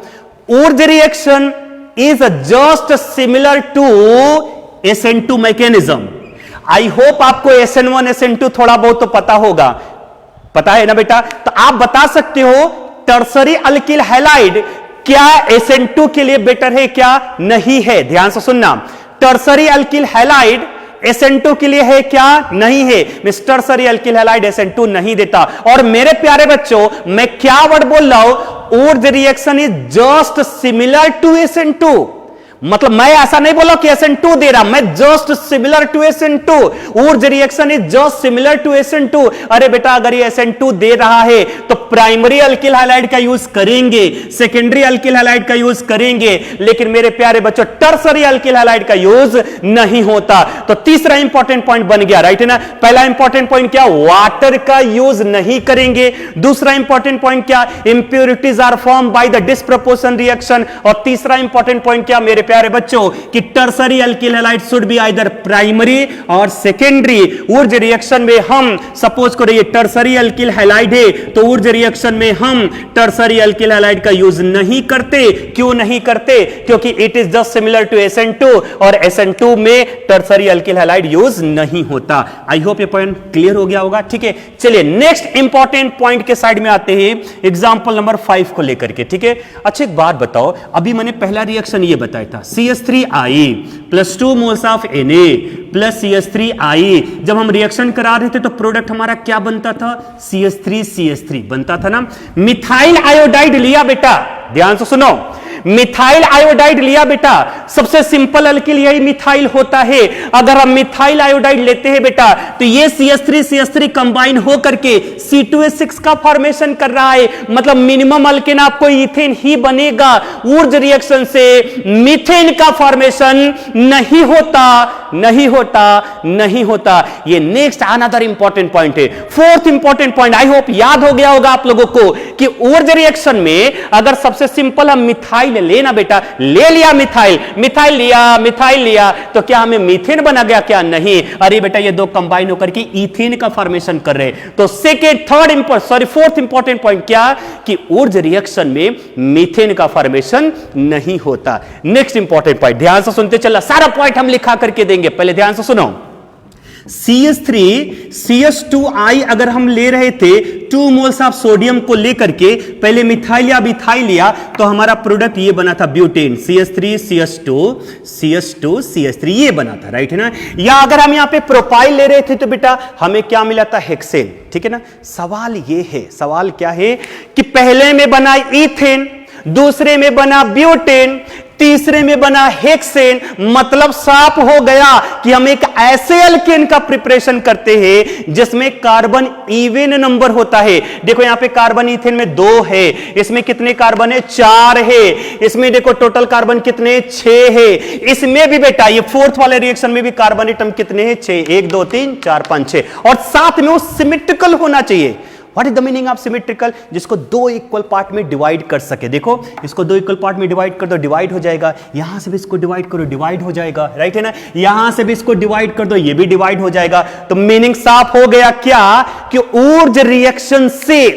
Speaker 1: Wurtz reaction is just similar to SN2 mechanism. I hope आपको SN1 SN2 थोड़ा बहुत तो पता होगा, पता है ना बेटा। तो आप बता सकते हो टर्सरी अल्किल हैलाइड क्या SN2 के लिए बेटर है क्या नहीं है। ध्यान से सुनना, टर्सरी अल्किल हैलाइड SN2 के लिए है क्या नहीं है। Mister tertiary alkyl halide SN2 नहीं देता। और मेरे प्यारे बच्चों मैं क्या वर्ड बोल रहा हूं, Wurtz reaction is just similar to SN2, मतलब मैं ऐसा नहीं बोला कि SN2 दे रहा, मैं just similar to SN2, Wurtz reaction is just similar to SN2। अरे बेटा अगर ये SN2 दे रहा है तो प्राइमरी अल्किल हैलाइड का यूज करेंगे, सेकेंडरी अल्किल हैलाइड का यूज करेंगे, लेकिन मेरे प्यारे बच्चों टर्सरी अल्किल हैलाइड का यूज नहीं होता। तो तीसरा इंपॉर्टेंट पॉइंट बन गया, राइट है ना। पहला इंपॉर्टेंट पॉइंट क्या, वाटर का यूज नहीं करेंगे। दूसरा इंपॉर्टेंट पॉइंट क्या, impurities are form by the disproportion reaction. और तीसरा इंपॉर्टेंट पॉइंट क्या मेरे प्यारे बच्चों कि tertiary alkyl halide should be either primary और सेकेंडरी। ऊर्ज रिएक्शन में हम सपोज करो ये टर्सरी अल्किल हैलाइड है, तो ऊर्ज रिएक्शन में हम टर्सरी अल्किल हैलाइड का यूज नहीं करते। क्यों नहीं करते, क्योंकि it is just similar to SN2 और SN2 में टर्सरी अल्किल हैलाइड यूज नहीं होता। आई होप ये पॉइंट क्लियर हो गया होगा, ठीक है। चलिए नेक्स्ट इंपॉर्टेंट पॉइंट के साइड में आते हैं, एग्जांपल नंबर 5 को लेकर के, ठीक है। अच्छा एक बात बताओ, अभी मैंने पहला रिएक्शन ये बताया था CH3I plus 2 moles of Na plus CH3I। जब हम रिएक्शन करा रहे थे तो प्रोडक्ट हमारा क्या बनता था, CH3CH3 बनता था ना। मिथाइल आयोडाइड लिया बेटा, ध्यान से सुनो, मिथाइल आयोडाइड लिया बेटा, सबसे सिंपल अल्किल यही मिथाइल होता है। अगर हम मिथाइल आयोडाइड लेते हैं बेटा तो ये CH3CH3 कंबाइन हो करके C2H6 का फॉर्मेशन कर रहा है, मतलब मिनिमम अल्केन आपको इथेन ही बनेगा। ऊर्ज रिएक्शन से मीथेन का फॉर्मेशन नहीं होता, नहीं होता, नहीं होता। ये नेक्स्ट अनदर इंपॉर्टेंट पॉइंट है, fourth important point. I hope याद हो गया होगा आप लोगों को कि ऊर्ज रिएक्शन में अगर सबसे सिंपल हम मिथाइल लेना बेटा, ले लिया मिथाइल, मिथाइल लिया, मिथाइल लिया, तो क्या हमें मीथेन बना गया क्या, नहीं। अरे बेटा ये दो कंबाइन होकर के इथेन का फॉर्मेशन कर रहे। तो फोर्थ इंपॉर्टेंट पॉइंट क्या कि ऊर्ज रिएक्शन में मीथेन का फॉर्मेशन नहीं होता। नेक्स्ट इंपॉर्टेंट पॉइंट ध्यान से सुनते चला, सारा पॉइंट हम लिखा करके देंगे, पहले ध्यान से सुनो। CH3CH2I अगर हम ले रहे थे 2 मोल्स ऑफ सोडियम को लेकर के, पहले मिथाइल या मिथाइल लिया तो हमारा प्रोडक्ट ये बना था ब्यूटेन, CH3CH2CH2CH3 ये बना था, राइट है ना। या अगर हम यहां पे प्रोपाइल ले रहे थे तो बेटा हमें क्या मिला था, हेक्सेन, ठीक है ना। सवाल ये है, सवाल क्या है कि पहले में बना इथेन, दूसरे में बना ब्यूटेन, तीसरे में बना हेक्सेन, मतलब साफ हो गया कि हम एक ऐसे अल्केन का प्रिपरेशन करते हैं जिसमें कार्बन इवन नंबर होता है। देखो यहां पे कार्बन इथेन में 2 है, इसमें कितने कार्बन है? 4 है। इसमें देखो टोटल कार्बन कितने? 6 है। इसमें भी बेटा ये फोर्थ वाले रिएक्शन में भी कार्बन एटम कितने हैं? 6। 1 2 3 4 5 6, और साथ में वो सिमेट्रिकल होना चाहिए। What is the meaning of symmetrical? जिसको 2 इक्वल पार्ट में डिवाइड कर सके। देखो इसको 2 इक्वल पार्ट में डिवाइड कर दो, डिवाइड हो जाएगा। यहां से भी इसको डिवाइड करो, डिवाइड हो जाएगा, राइट है ना। यहां से भी इसको डिवाइड कर दो, ये भी डिवाइड हो जाएगा। तो मीनिंग साफ हो गया क्या कि ऊर्ज रिएक्शन से,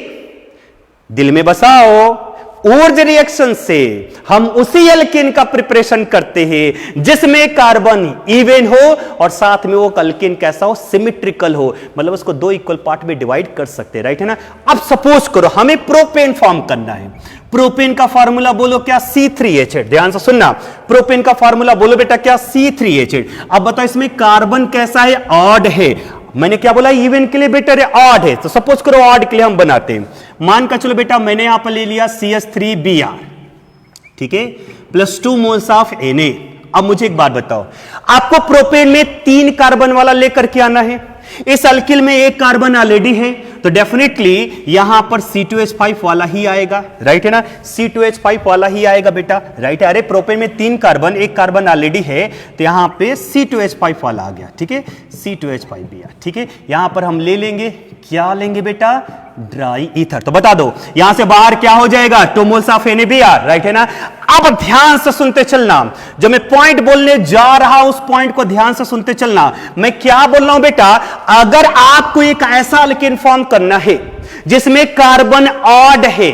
Speaker 1: दिल में बसाओ, ऊर्ज रिएक्शन से हम उसी अल्केन का प्रिपरेशन करते हैं जिसमें कार्बन इवन हो और साथ में वो अल्केन कैसा हो? सिमेट्रिकल हो, मतलब उसको 2 इक्वल पार्ट में डिवाइड कर सकते हैं, राइट है ना। अब सपोज करो हमें प्रोपेन फॉर्म करना है। प्रोपेन का फार्मूला बोलो क्या? C3H8। ध्यान से सुनना, प्रोपेन का फार्मूला बोलो बेटा क्या? C3H8। अब बताओ इसमें कार्बन कैसा है? ऑड है। मैंने क्या बोला? इवन के लिए बेटर है, ऑड है। तो सपोज करो ऑड के लिए हम बनाते हैं। मान का चलो बेटा मैंने यहां पर ले लिया CH3Br, ठीक है, +2 मोल्स ऑफ Na। अब मुझे एक बात बताओ, आपको प्रोपेन में 3 कार्बन वाला लेकर के आना है। इस अल्किल में 1 कार्बन ऑलरेडी है, तो डेफिनेटली यहां पर C2H5 वाला ही आएगा, राइट है ना। C2H5 वाला ही आएगा बेटा, राइट है। अरे प्रोपेन में 3 कार्बन, 1 कार्बन ऑलरेडी है, तो यहां पे C2H5 वाला आ गया, ठीक है, C2H5Br, ठीक है। यहां पर हम ले लेंगे, क्या लेंगे बेटा? Dry ether. तो बता दो यहां से बाहर क्या हो जाएगा? 2 मोल्स ऑफ NaBr, राइट है ना। अब ध्यान से सुनते चलना, जो मैं पॉइंट बोलने जा रहा हूं उस पॉइंट को ध्यान से सुनते चलना। मैं क्या बोल रहा हूं बेटा? अगर आपको एक ऐसा अल्केन फॉर्म करना है जिसमें कार्बन ऑड है,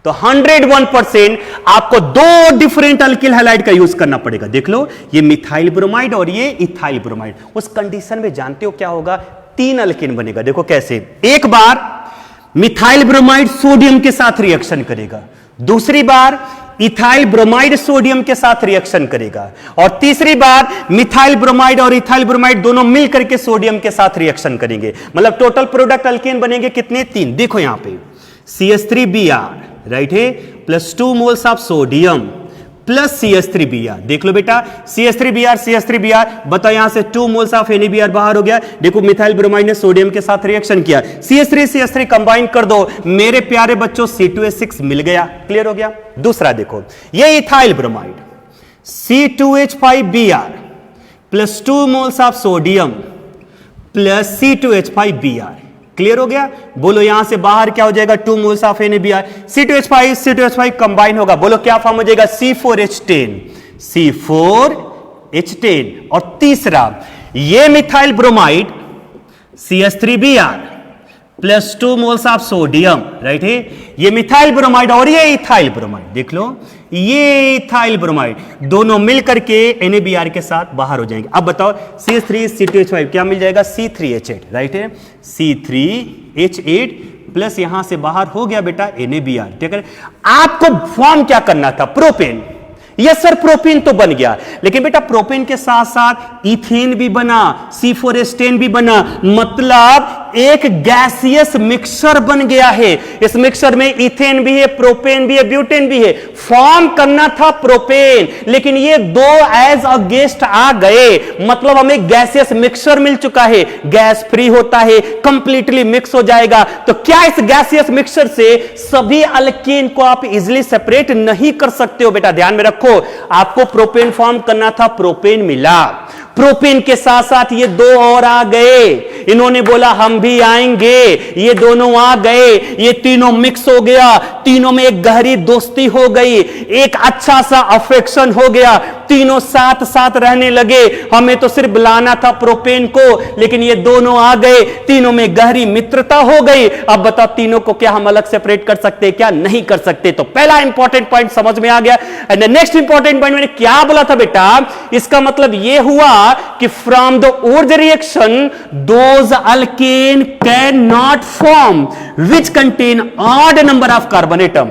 Speaker 1: तो 101% आपको 2 डिफरेंट अल्किल हैलाइड का यूज करना पड़ेगा। देख लो, ये मिथाइल ब्रोमाइड और ये इथाइल ब्रोमाइड। उस कंडीशन में जानते हो क्या होगा? 3 अल्केन बनेगा। देखो कैसे? एक बार मिथाइल ब्रोमाइड सोडियम के साथ रिएक्शन करेगा, दूसरी बार इथाइल ब्रोमाइड सोडियम के साथ रिएक्शन करेगा, और तीसरी बार मिथाइल ब्रोमाइड और इथाइल ब्रोमाइड दोनों मिलकर के सोडियम के साथ रिएक्शन करेंगे। मतलब टोटल प्रोडक्ट अल्केन बनेंगे कितने? 3। देखो यहां पे CH3Br, राइट है, +2 moles of sodium plus CH3Br। देख लो बेटा, CH3Br, बताओ यहां से 2 मोल्स ऑफ NaBr बाहर हो गया। देखो मिथाइल ब्रोमाइड ने सोडियम के साथ रिएक्शन किया, CH3 कंबाइन कर दो, मेरे प्यारे बच्चों C2H6 मिल गया। क्लियर हो गया? दूसरा देखो, ये ethyl bromide C2H5Br +2 moles of sodium plus C2H5Br। Clear हो गया? बोलो यहां से बाहर क्या हो जाएगा? 2 moles of NaBr, C2H5 combine होगा, बोलो क्या फॉर्म हो जाएगा? C4H10। और तीसरा ये methyl bromide CH3Br +2 moles of sodium, right है, ये मिथाइल ब्रोमाइड और ये इथाइल ब्रोमाइड। देख लो, ये इथाइल ब्रोमाइड दोनों मिलकर के NaBr के साथ बाहर हो जाएंगे। अब बताओ CH3 C2H5 क्या मिल जाएगा? C3H8, राइट है, C3H8 प्लस यहां से बाहर हो गया बेटा NaBr। ठीक है, आपको फॉर्म क्या करना था? प्रोपेन। यस सर, प्रोपेन तो बन गया, लेकिन बेटा प्रोपेन के साथ साथ इथेन भी बना, C4H10 भी बना, मतलब एक गैसियस मिक्सचर बन गया है। इस मिक्सचर में इथेन भी है, प्रोपेन भी है, ब्यूटेन भी है। फॉर्म करना था प्रोपेन, लेकिन ये 2 एज अ गेस्ट आ गए, मतलब हमें गैसियस मिक्सचर मिल चुका है। गैस फ्री होता है, कंप्लीटली मिक्स हो जाएगा। तो क्या इस गैसियस मिक्सचर से सभी अल्केन को आप इजिली सेपरेट नहीं कर सकते हो? बेटा ध्यान में रखो, आपको प्रोपेन फॉर्म करना था, प्रोपेन मिला, प्रोपेन के साथ साथ ये 2 और आ गए, इन्होंने बोला हम भी आएंगे, ये दोनों आ गए, ये तीनों मिक्स हो गया, तीनों में एक गहरी दोस्ती हो गई, एक अच्छा सा अफेक्शन हो गया, तीनों साथ साथ रहने लगे। हमें तो सिर्फ बुलाना था प्रोपेन को, लेकिन ये दोनों आ गए, तीनों में गहरी मित्रता हो गई। अब बताओ तीनों को क्या हम अलग सेपरेट कर सकते हैं? क्या नहीं कर सकते? तो पहला इंपॉर्टेंट पॉइंट समझ में आ गया। एंड नेक्स्ट इंपॉर्टेंट पॉइंट मैंने क्या बोला था बेटा? इसका मतलब यह हुआ कि from the Wurtz reaction those alkane can not form which contain odd number of carbon atom.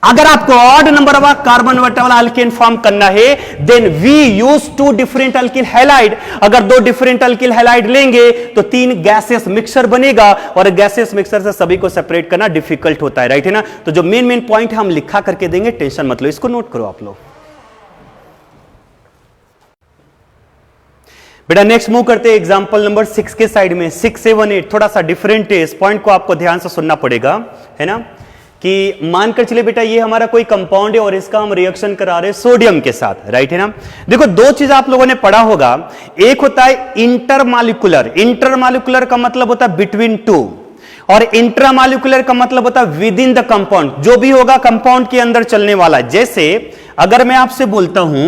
Speaker 1: अगर आपको ऑड नंबर ऑफ कार्बन वाला अल्केन फॉर्म करना है, then we use 2 different alkyl halide. अगर 2 डिफरेंट अल्किल हैलाइड लेंगे तो 3 gases mixture बनेगा, और गैसेस मिक्सचर से सभी को सेपरेट करना डिफिकल्ट होता है, राइट है ना। तो जो मेन पॉइंट हम लिखा करके देंगे, टेंशन मत लो, इसको नोट करो आप लोग। बेटा नेक्स्ट मूव करते हैं एग्जांपल नंबर 6 के साइड में। 6, 7, 8 थोड़ा सा डिफरेंट है, इस पॉइंट को आपको ध्यान से सुनना पड़ेगा, है ना। कि मानकर चले बेटा ये हमारा कोई कंपाउंड है और इसका हम रिएक्शन करा रहे हैं सोडियम के साथ, राइट है ना। देखो 2 चीज आप लोगों ने पढ़ा होगा, एक होता है इंटरमॉलिक्यूलर। इंटरमॉलिक्यूलर का मतलब होता है बिटवीन 2, और इंट्रामॉलिक्यूलर का मतलब होता है विद इन द कंपाउंड, जो भी होगा कंपाउंड के अंदर चलने वाला। जैसे अगर मैं आपसे बोलता हूं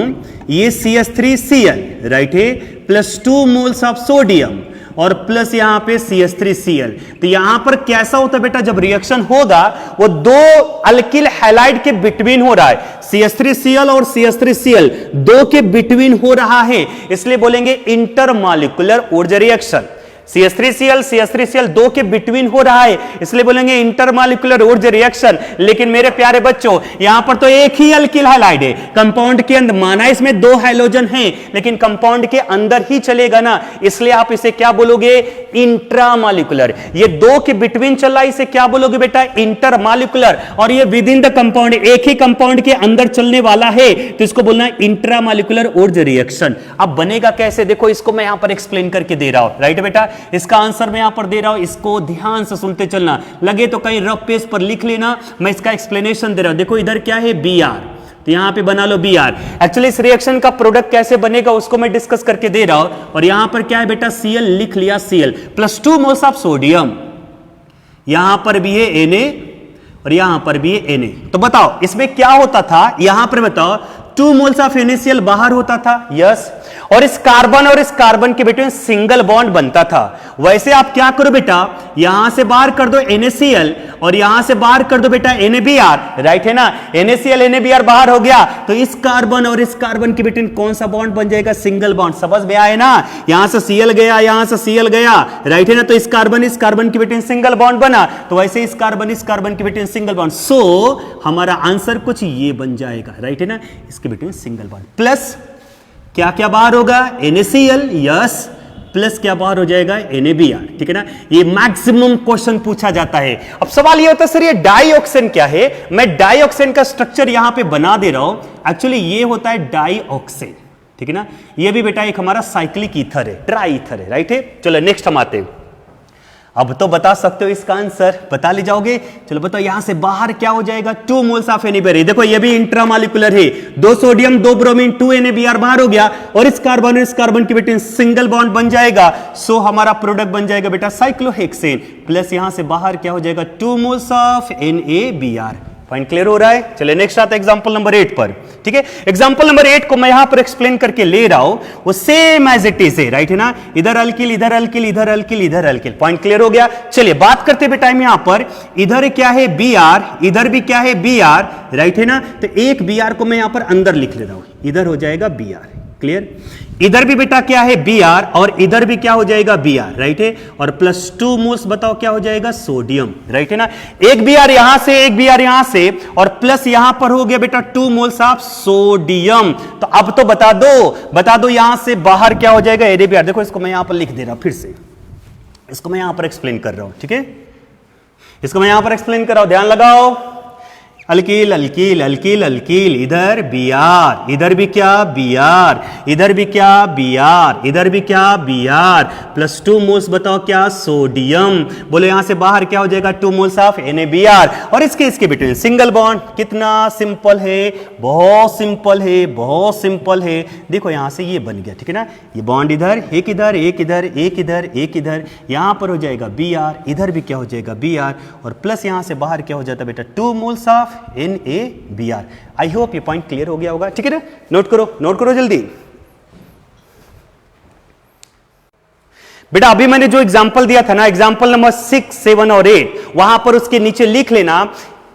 Speaker 1: ये CH3Cl, राइट है, प्लस 2 मोल्स ऑफ सोडियम और प्लस यहां पे CH3Cl, तो यहां पर कैसा होता है बेटा, जब रिएक्शन होगा वो 2 अल्किल हैलाइड के बिटवीन हो रहा है। CH3Cl और CH3Cl 2 के बिटवीन हो रहा है, इसलिए बोलेंगे इंटरमॉलिक्यूलर ऊर्जा रिएक्शन। CH3Cl 2 के बिटवीन हो रहा है, इसलिए बोलेंगे इंटरमॉलिक्यूलर ऊर्जा रिएक्शन। लेकिन मेरे प्यारे बच्चों यहां पर तो एक ही अल्किल हैलाइड है, कंपाउंड के अंदर माना इसमें 2 हाइड्रोजन हैं, लेकिन कंपाउंड के अंदर ही चलेगा ना, इसलिए आप इसे क्या बोलोगे, इंट्रामॉलिक्यूलर। ये 2 के बिटवीन चल रहा है, इसे क्या बोलोगे बेटा, इंटरमॉलिक्यूलर। और ये विद इन द कंपाउंड, एक ही कंपाउंड के अंदर चलने वाला है, तो इसको बोलना है इंट्रामॉलिक्यूलर ऊर्जा रिएक्शन। अब बनेगा कैसे, देखो इसको मैं यहां पर एक्सप्लेन करके दे रहा हूं, राइट बेटा। इसका आंसर मैं यहां पर दे रहा हूं, इसको ध्यान से सुनते चलना, लगे तो कहीं रफ पेज पर लिख लेना, मैं इसका एक्सप्लेनेशन दे रहा हूं। देखो इधर क्या है, Br, तो यहां पे बना लो Br। एक्चुअली इस रिएक्शन का प्रोडक्ट कैसे बनेगा उसको मैं डिस्कस करके दे रहा हूं। और यहां पर क्या है बेटा, Cl लिख लिया, Cl plus 2 moles of sodium, यहां पर भी है Na और यहां पर भी है Na। तो बताओ इसमें क्या होता था, यहां पर बताओ 2 मोल्स ऑफ NaCl बाहर होता था, यस, और इस कार्बन के बिटवीन सिंगल बॉन्ड बनता था। वैसे आप क्या करो बेटा, यहां से बाहर कर दो NaCl और यहां से बाहर कर दो बेटा NaBr, राइट है ना। NaCl NaBr बाहर हो गया, तो इस कार्बन और इस कार्बन के बिटवीन कौन सा बॉन्ड बन जाएगा, सिंगल बॉन्ड। समझ में आए ना, यहां से Cl गया, यहां से Cl गया, राइट है ना। तो इस कार्बन के बिटवीन सिंगल बॉन्ड बना, तो वैसे इस कार्बन के बिटवीन सिंगल बॉन्ड। सो हमारा आंसर कुछ ये बन जाएगा, राइट है ना, इसके बिटवीन सिंगल बॉन्ड। प्लस क्या क्या बाहर होगा, NaCl, यस, प्लस क्या बाहर हो जाएगा, NaBr, ठीक है ना। ये मैक्सिमम क्वेश्चन पूछा जाता है। अब सवाल ये होता है सर ये डाइऑक्सेन क्या है। मैं डाइऑक्सेन का स्ट्रक्चर यहां पे बना दे रहा हूं। एक्चुअली ये होता है डाइऑक्सेन, ठीक है ना। ये भी बेटा एक हमारा साइक्लिक ईथर है, ट्राई ईथर है, राइट है। चलो नेक्स्ट हम आते हैं। अब तो बता सकते हो इसका आंसर, बता ले जाओगे। चलो बताओ यहां से बाहर क्या हो जाएगा, 2 मोल्स ऑफ NaBr। देखो ये भी इंट्रामॉलिक्यूलर है, 2 सोडियम 2 ब्रोमीन 2 NaBr बाहर हो गया, और इस कार्बन के बिटवीन सिंगल बॉन्ड बन जाएगा। सो हमारा प्रोडक्ट बन जाएगा बेटा साइक्लोहेक्सेन। प्लस यहां से बाहर क्या हो जाएगा, 2 moles of NaBr। Point clear हो रहा है। चलिए नेक्स्ट आता है एग्जांपल नंबर 8 पर, ठीक है। एग्जांपल नंबर 8 को मैं यहां पर एक्सप्लेन करके ले रहा हूं, वो सेम एज इट इज है, राइट है ना। इधर अल्किल, इधर अल्किल, इधर अल्किल, इधर अल्किल। पॉइंट क्लियर हो गया। चलिए बात करते हुए टाइम यहां पर इधर क्या है Br, इधर भी क्या है Br, राइट है ना। तो एक Br को मैं यहां पर अंदर लिख ले रहा हूं, इधर हो जाएगा Br, क्लियर। इधर भी बेटा क्या है Br और इधर भी क्या हो जाएगा Br, राइट है। और प्लस 2 मोल्स बताओ क्या हो जाएगा, सोडियम, राइट है ना। एक Br यहां से, एक Br यहां से, और प्लस यहां पर हो गया बेटा 2 मोल्स ऑफ सोडियम। तो अब तो बता दो यहां से बाहर क्या हो जाएगा, NaBr। देखो इसको मैं यहां पर लिख दे रहा हूं, फिर से इसको मैं यहां पर एक्सप्लेन कर रहा हूं, ठीक है। इसको मैं यहां पर एक्सप्लेन कर रहा हूं, ध्यान लगाओ। अल्किल अल्किल अल्किल अल्किल, इधर Br, इधर भी क्या Br, इधर भी क्या Br, इधर भी क्या Br, प्लस 2 मोल्स बताओ क्या, सोडियम। बोले यहां से बाहर क्या हो जाएगा, 2 मोल्स ऑफ NaBr, और इसके बिटवीन सिंगल बॉन्ड। कितना सिंपल है, बहुत सिंपल है, बहुत सिंपल है। देखो यहां से ये बन गया, ठीक है ना। ये बॉन्ड इधर, एक इधर, एक इधर, एक इधर, एक इधर, यहां पर हो जाएगा Br, इधर भी क्या हो जाएगा Br, और प्लस यहां से बाहर क्या हो जाता है बेटा 2 moles of NaBr। I hope ये पॉइंट क्लियर हो गया होगा, ठीक है ना। नोट करो जल्दी बेटा। अभी मैंने जो एग्जांपल दिया था ना, एग्जांपल नंबर 6, 7 और 8, वहां पर उसके नीचे लिख लेना,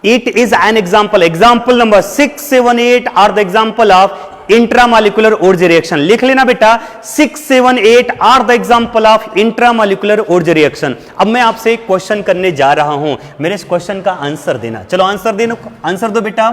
Speaker 1: it is an example. Example number 6, 7, 8 are the example of intramolecular Wurtz reaction. लिख लेना बेटा, 6, 7, 8 are the example of intramolecular Wurtz reaction. अब मैं आपसे एक क्वेश्चन करने जा रहा हूं, मेरे इस क्वेश्चन का आंसर देना। चलो आंसर दो बेटा,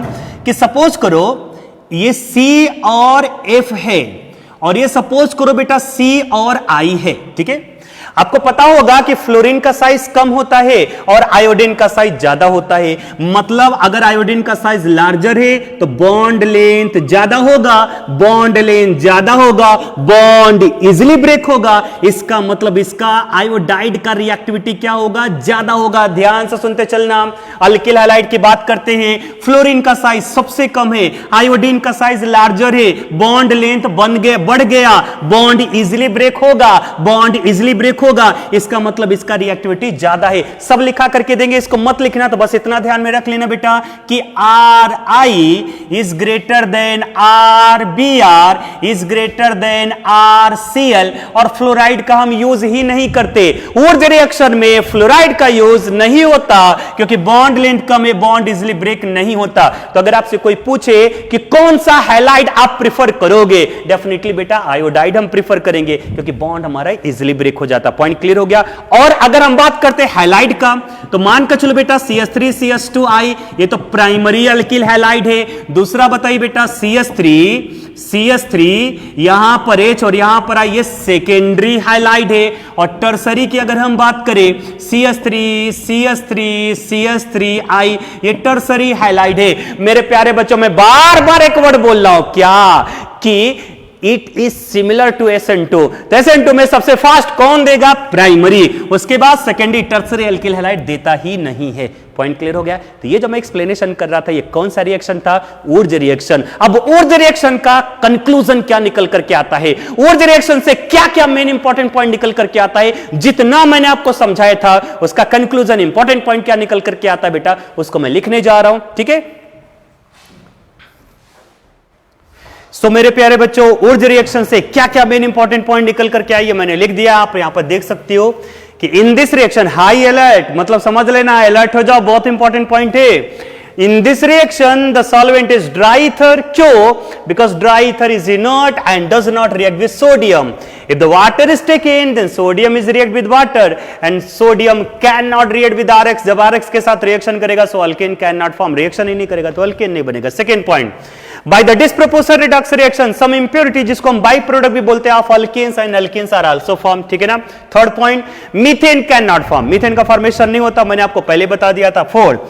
Speaker 1: कि सपोज करो ये C और F है और ये सपोज करो बेटा C और I है, ठीक है। आपको पता होगा कि फ्लोरीन का साइज कम होता है और आयोडीन का साइज ज्यादा होता है। मतलब अगर आयोडीन का साइज लार्जर है तो बॉन्ड लेंथ ज्यादा होगा, बॉन्ड लेंथ ज्यादा होगा, बॉन्ड इजिली ब्रेक होगा। इसका मतलब इसका आयोडाइड का रिएक्टिविटी क्या होगा, ज्यादा होगा। ध्यान से सुनते चलना। अल्किल हैलाइड की बात करते हैं, फ्लोरीन का साइज सबसे कम है, आयोडीन का साइज लार्जर है, बॉन्ड लेंथ बढ़ गया, बॉन्ड इजिली ब्रेक होगा, बॉन्ड इजिली ब्रेक होगा। इसका मतलब इसका रिएक्टिविटी ज्यादा है। सब लिखा करके देंगे, इसको मत लिखना, तो बस इतना ध्यान में रख लेना बेटा कि Ri is greater than Rbr is greater than RCl। और फ्लोराइड का हम यूज ही नहीं करते, ऊर्जा रिएक्शन में फ्लोराइड का यूज नहीं होता क्योंकि बॉन्ड लेंथ कम है, बॉन्ड इजिली ब्रेक नहीं होता। तो अगर आपसे कोई पूछे कि कौन सा हैलाइड आप प्रिफर करोगे, डेफिनेटली बेटा आयोडाइड हम प्रिफर करेंगे क्योंकि बॉन्ड हमारा इजिली ब्रेक हो जाता। पॉइंट क्लियर हो गया। और अगर हम बात करते हैं हैलाइड का, तो मान कर चलो बेटा CH3 CH2I ये तो प्राइमरी अल्किल हैलाइड है। दूसरा बताइए बेटा CH3 यहां पर H और यहां पर I ये सेकेंडरी हैलाइड है। और टर्सरी की अगर हम बात करें CH3I ये टर्सरी हैलाइड है। मेरे प्यारे बच्चों, मैं बार बार एक वर्ड बोल रहा हूं, क्या कि it is similar to SN2। तो SN2 में सबसे फास्ट कौन देगा, प्राइमरी, उसके बाद सेकेंडरी, टर्सरी अल्किल हैलाइड देता ही नहीं है। पॉइंट क्लियर हो गया। तो ये जो मैं एक्सप्लेनेशन कर रहा था, ये कौन सा रिएक्शन था, ऊर्जा रिएक्शन। अब ऊर्जा रिएक्शन का कंक्लूजन क्या निकल करके आता है, ऊर्जा रिएक्शन से क्या क्या मेन इंपॉर्टेंट पॉइंट निकल करके आता है, जितना मैंने आपको समझाया था उसका कंक्लूजन इंपॉर्टेंट पॉइंट क्या निकल करके आता है बेटा, उसको मैं लिखने जा रहा हूं, ठीक है। सो मेरे प्यारे बच्चों, ऊर्जा रिएक्शन से क्या क्या मेन इंपॉर्टेंट पॉइंट निकल करके आई है मैंने लिख दिया। आप यहां पर देख सकते हो कि in this reaction high alert, मतलब समझ लेना, अलर्ट हो जाओ, बहुत इंपॉर्टेंट पॉइंट है। In this reaction, the solvent is dry ether. क्यों? Because dry ether is inert and does not react with sodium. If the water is taken, then sodium is react with water, and sodium cannot react with RX. जब RX के साथ reaction करेगा, so alkane cannot form. Reaction ही नहीं करेगा तो alkane नहीं बनेगा। Second point, by the disproportionate redox reaction, some impurity जिसको हम बाई प्रोडक्ट भी बोलते हैं, of alkanes and alkenes are also formed. ठीक है ना। Third point, methane cannot form. Methane का फॉर्मेशन नहीं होता, मैंने आपको पहले बता दिया था। Fourth,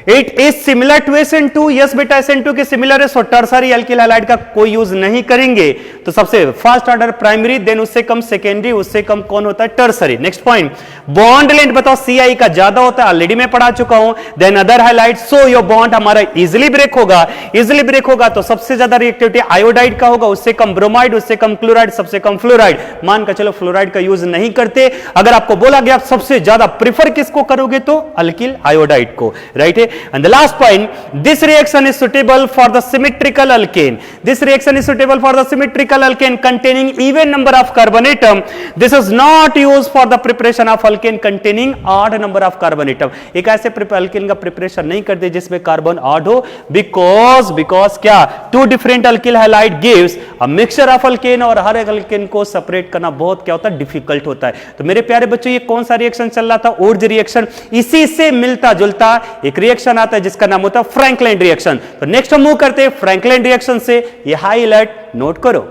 Speaker 1: it is similar to SN2। Yes बेटा, SN2 के सिमिलर है, सो टर्सरी अल्किल हैलाइड का कोई यूज नहीं करेंगे। तो सबसे फर्स्ट ऑर्डर प्राइमरी, देन उससे कम सेकेंडरी, उससे कम कौन होता है, tertiary. Next point, bond length बताओ CI का ज्यादा होता है, ऑलरेडी मैं पढ़ा चुका हूं। Then other halide, so your bond हमारा इजिली ब्रेक होगा, इजिली ब्रेक होगा तो सबसे ज्यादा रिएक्टिविटी आयोडाइड का होगा, उससे कम ब्रोमाइड, उससे कम क्लोराइड, सबसे कम फ्लोराइड। मान कर चलो फ्लोराइड का यूज नहीं करते। अगर आपको बोला गया आप सबसे ज्यादा प्रिफर किसको करोगे, तो अल्किल आयोडाइड को, राइट है। And the last point, this reaction is suitable for the symmetrical alkane. This reaction is suitable for the symmetrical alkane containing even number of carbon atom. This is not used for the preparation of alkane containing odd number of carbon atom. एक ऐसे alkane का preparation नहीं करते जिसमें carbon odd हो, because क्या, two different alkyl halide gives a mixture of alkane, और हर एक alkane को separate करना बहुत क्या होता है, difficult होता है। तो मेरे प्यारे बच्चों, ये कौन सा रिएक्शन चल रहा था, ऊर्जा रिएक्शन। इसी से मिलता जुलता एक रिएक्शन आता है जिसका नाम होता है फ्रैंकलिन रिएक्शन। तो नेक्स्ट हम मूव करते हैं फ्रैंकलिन रिएक्शन से, ये हाई अलर्ट नोट करो।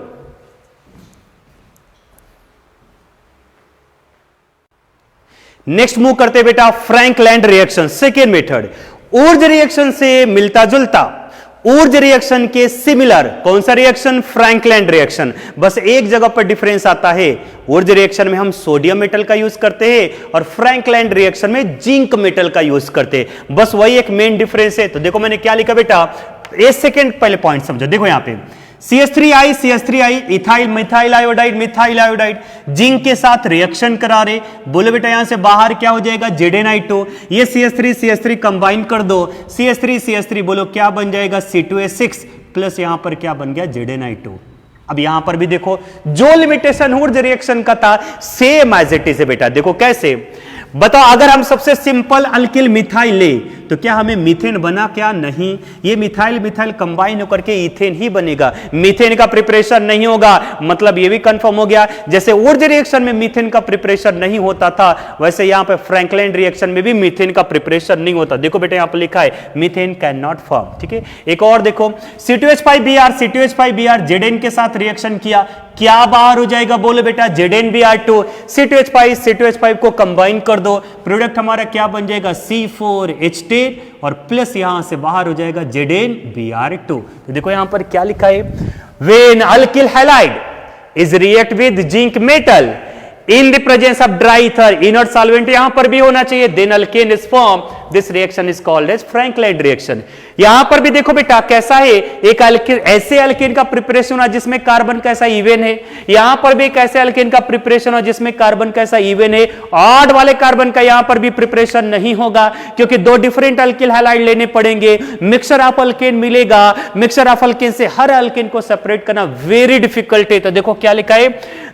Speaker 1: नेक्स्ट मूव करते हैं बेटा फ्रैंकलिन रिएक्शन, सेकेंड मेथड, ऊर्जा रिएक्शन से मिलता जुलता, ऊर्जा रिएक्शन के सिमिलर, कौन सा रिएक्शन, फ्रैंकलिन रिएक्शन। बस एक जगह पर डिफरेंस आता है, ऊर्जा रिएक्शन में हम सोडियम मेटल का यूज करते हैं और फ्रैंकलिन रिएक्शन में जिंक मेटल का यूज करते हैं। बस वही एक मेन डिफरेंस है। तो देखो मैंने क्या लिखा बेटा, एक सेकेंड पहले पॉइंट समझो। देखो यहां पे CH3I ethyl methyl iodide zinc के साथ रिएक्शन करा रहे। बोलो बेटा यहां से बाहर क्या हो जाएगा, ZnO। ये CH3 कंबाइन कर दो, CH3 बोलो क्या बन जाएगा, C2H6 प्लस यहां पर क्या बन गया, ZnO। अब यहां पर भी देखो जो लिमिटेशन ऊर्जा रिएक्शन का था सेम एज इट इज है बेटा। देखो कैसे बताओ, अगर हम सबसे सिंपल अल्किल मिथाइल ले तो क्या हमें मीथेन बना क्या? नहीं, ये मिथाइल मिथाइल कंबाइन होकर के इथेन ही बनेगा, मीथेन का प्रिपरेशन नहीं होगा। मतलब ये भी कंफर्म हो गया, जैसे वुर्ज रिएक्शन में मीथेन का प्रिपरेशन नहीं होता था, वैसे यहां पे फ्रैंकलिन रिएक्शन में भी मीथेन का प्रिपरेशन नहीं होता। देखो बेटा यहां पर लिखा है मीथेन कैन नॉट फॉर्म। ठीक है, एक और देखो, C2H5Br Zn के साथ रिएक्शन किया, क्या बाहर हो जाएगा? बोलो बेटा ZnBr2। C2H5 को कंबाइन कर दो, प्रोडक्ट हमारा क्या बन जाएगा? C4H10 और प्लस यहां से बाहर हो जाएगा ZnBr2। तो देखो यहां पर क्या लिखा है, when alkyl halide is react with zinc metal in the presence of dry ether, inert solvent यहां पर भी होना चाहिए, then alkane is form, this reaction is called as Frankland reaction. यहां पर भी देखो बेटा कैसा है, एक अल्केन, ऐसे अल्केन का प्रिपरेशन हो जिसमें कार्बन कैसा इवन है, यहां पर भी एक ऐसे अल्केन का प्रिपरेशन हो जिसमें कार्बन कैसा इवन है। ऑड वाले कार्बन का यहां पर भी प्रिपरेशन नहीं होगा, क्योंकि दो डिफरेंट अल्किल हैलाइड लेने पड़ेंगे, मिक्सचर ऑफ अल्केन मिलेगा, मिक्सचर ऑफ अल्केन से हर अल्केन को सेपरेट करना वेरी डिफिकल्ट है। तो देखो क्या लिखा है,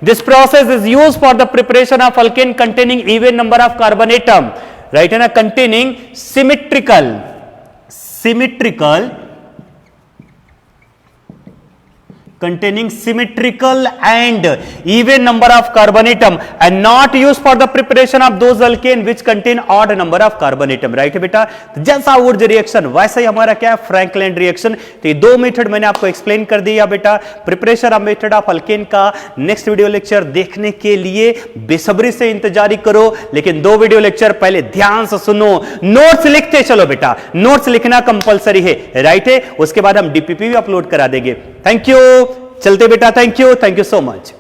Speaker 1: this process is used for the preparation of alkane containing even number of carbon atom, right है ना, containing symmetrical and even number of carbon atom and not used for the preparation of those alkane which contain odd number of carbon atom, right है बेटा। तो जैसा वुर्ज reaction वैसा ही हमारा क्या है, फ्रैंकलिन रिएक्शन। तो ये दो मेथड मैंने आपको एक्सप्लेन कर दिया बेटा, preparation of method of alkane का नेक्स्ट वीडियो लेक्चर देखने के लिए बेसब्री से इंतजारी करो, लेकिन दो वीडियो लेक्चर पहले ध्यान से सुनो, नोट्स लिखते चलो बेटा, नोट्स लिखना कंपलसरी है, राइट है। उसके बाद हम डीपीपी भी अपलोड करा देंगे। थैंक यू, चलते बेटा, थैंक यू सो मच।